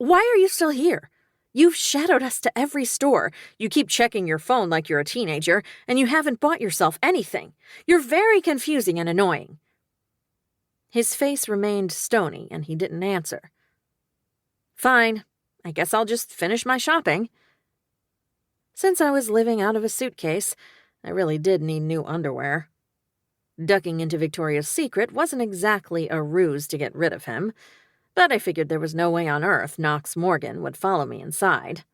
Why are you still here? You've shadowed us to every store. You keep checking your phone like you're a teenager, and you haven't bought yourself anything. You're very confusing and annoying." His face remained stony, and he didn't answer. "Fine. I guess I'll just finish my shopping." Since I was living out of a suitcase, I really did need new underwear. Ducking into Victoria's Secret wasn't exactly a ruse to get rid of him, but I figured there was no way on earth Knox Morgan would follow me inside.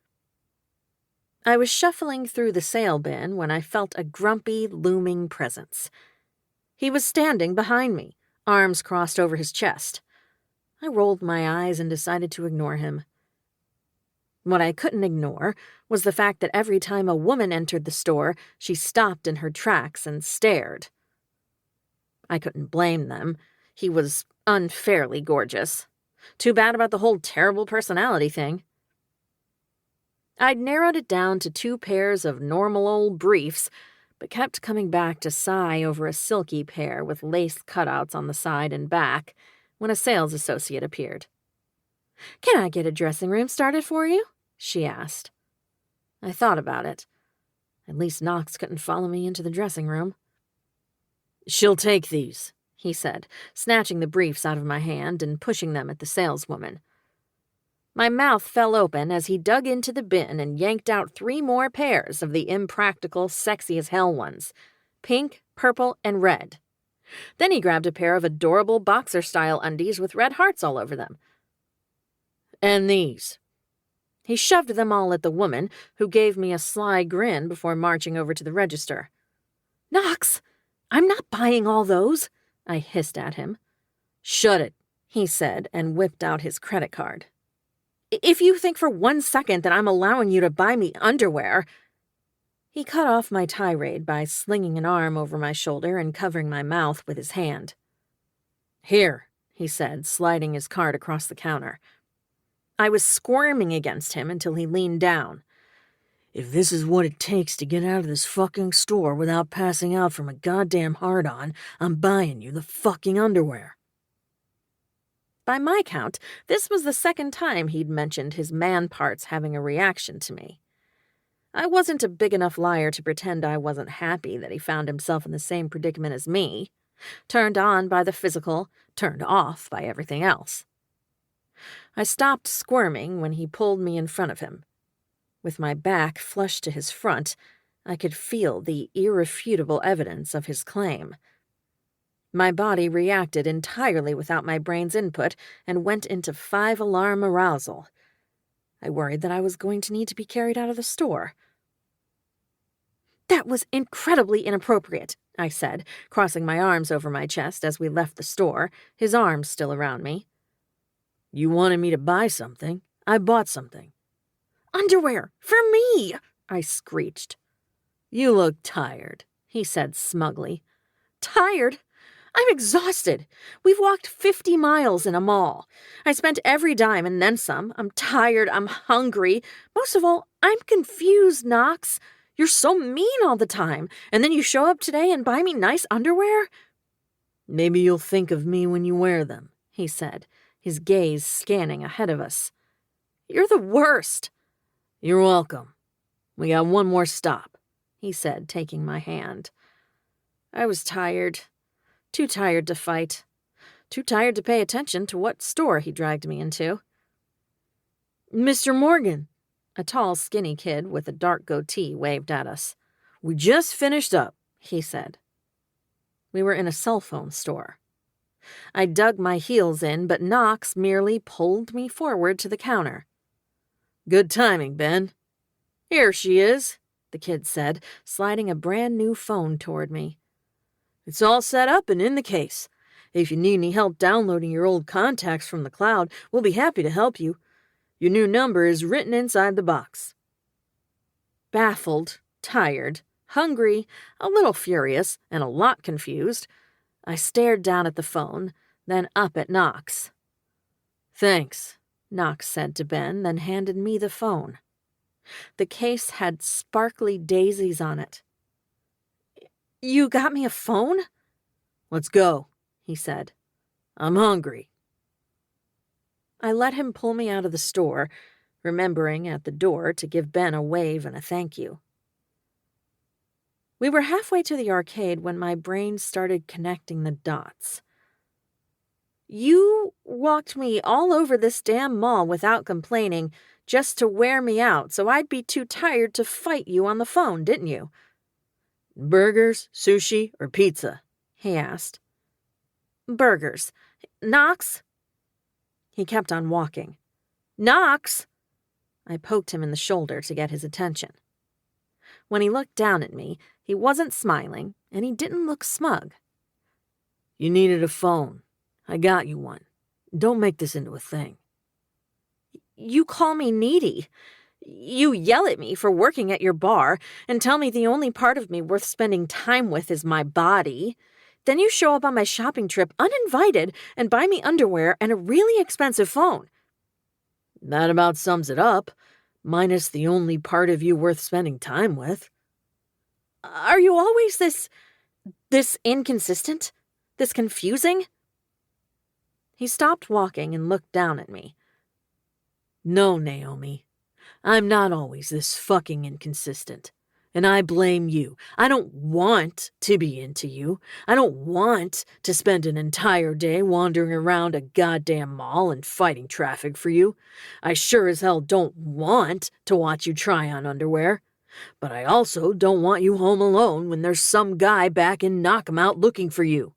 I was shuffling through the sale bin when I felt a grumpy, looming presence. He was standing behind me, arms crossed over his chest. I rolled my eyes and decided to ignore him. What I couldn't ignore was the fact that every time a woman entered the store, she stopped in her tracks and stared. I couldn't blame them. He was unfairly gorgeous. Too bad about the whole terrible personality thing. I'd narrowed it down to 2 pairs of normal old briefs, but kept coming back to sigh over a silky pair with lace cutouts on the side and back when a sales associate appeared. "Can I get a dressing room started for you?" she asked. I thought about it. At least Knox couldn't follow me into the dressing room. "She'll take these," he said, snatching the briefs out of my hand and pushing them at the saleswoman. My mouth fell open as he dug into the bin and yanked out 3 more pairs of the impractical, sexy-as-hell ones, pink, purple, and red. Then he grabbed a pair of adorable boxer-style undies with red hearts all over them. "And these." He shoved them all at the woman, who gave me a sly grin before marching over to the register. "Knox, I'm not buying all those," I hissed at him. "Shut it," he said, and whipped out his credit card. "If you think for 1 second that I'm allowing you to buy me underwear—" He cut off my tirade by slinging an arm over my shoulder and covering my mouth with his hand. "Here," he said, sliding his card across the counter. I was squirming against him until he leaned down. "If this is what it takes to get out of this fucking store without passing out from a goddamn hard-on, I'm buying you the fucking underwear." By my count, this was the 2nd time he'd mentioned his man parts having a reaction to me. I wasn't a big enough liar to pretend I wasn't happy that he found himself in the same predicament as me, turned on by the physical, turned off by everything else. I stopped squirming when he pulled me in front of him. With my back flush to his front, I could feel the irrefutable evidence of his claim. My body reacted entirely without my brain's input and went into 5-alarm arousal. I worried that I was going to need to be carried out of the store. "That was incredibly inappropriate," I said, crossing my arms over my chest as we left the store, his arms still around me. "You wanted me to buy something. I bought something." "Underwear! For me!" I screeched. "You look tired," he said smugly. "Tired? I'm exhausted. We've walked 50 miles in a mall. I spent every dime and then some. I'm tired. I'm hungry. Most of all, I'm confused, Knox. You're so mean all the time, and then you show up today and buy me nice underwear?" "Maybe you'll think of me when you wear them," he said, his gaze scanning ahead of us. "You're the worst." "You're welcome. We got 1 more stop," he said, taking my hand. I was tired. Too tired to fight. Too tired to pay attention to what store he dragged me into. "Mr. Morgan," a tall, skinny kid with a dark goatee waved at us. "We just finished up," he said. We were in a cell phone store. I dug my heels in, but Knox merely pulled me forward to the counter. "Good timing, Ben." "Here she is," the kid said, sliding a brand-new phone toward me. "It's all set up and in the case. If you need any help downloading your old contacts from the cloud, we'll be happy to help you. Your new number is written inside the box." Baffled, tired, hungry, a little furious, and a lot confused, I stared down at the phone, then up at Knox. "Thanks," Knox said to Ben, then handed me the phone. The case had sparkly daisies on it. "You got me a phone?" "Let's go," he said. "I'm hungry." I let him pull me out of the store, remembering at the door to give Ben a wave and a thank you. We were halfway to the arcade when my brain started connecting the dots. You walked me all over this damn mall without complaining, just to wear me out so I'd be too tired to fight you on the phone, didn't you? Burgers, sushi, or pizza? He asked. Burgers. Knox? He kept on walking. Knox! I poked him in the shoulder to get his attention. When he looked down at me, he wasn't smiling, and he didn't look smug. You needed a phone. I got you one. Don't make this into a thing. You call me needy. You yell at me for working at your bar and tell me the only part of me worth spending time with is my body. Then you show up on my shopping trip uninvited and buy me underwear and a really expensive phone. That about sums it up, minus the only part of you worth spending time with. Are you always this inconsistent? This confusing? He stopped walking and looked down at me. No, Naomi. I'm not always this fucking inconsistent. And I blame you. I don't want to be into you. I don't want to spend an entire day wandering around a goddamn mall and fighting traffic for you. I sure as hell don't want to watch you try on underwear. But I also don't want you home alone when there's some guy back in Knockemout looking for you.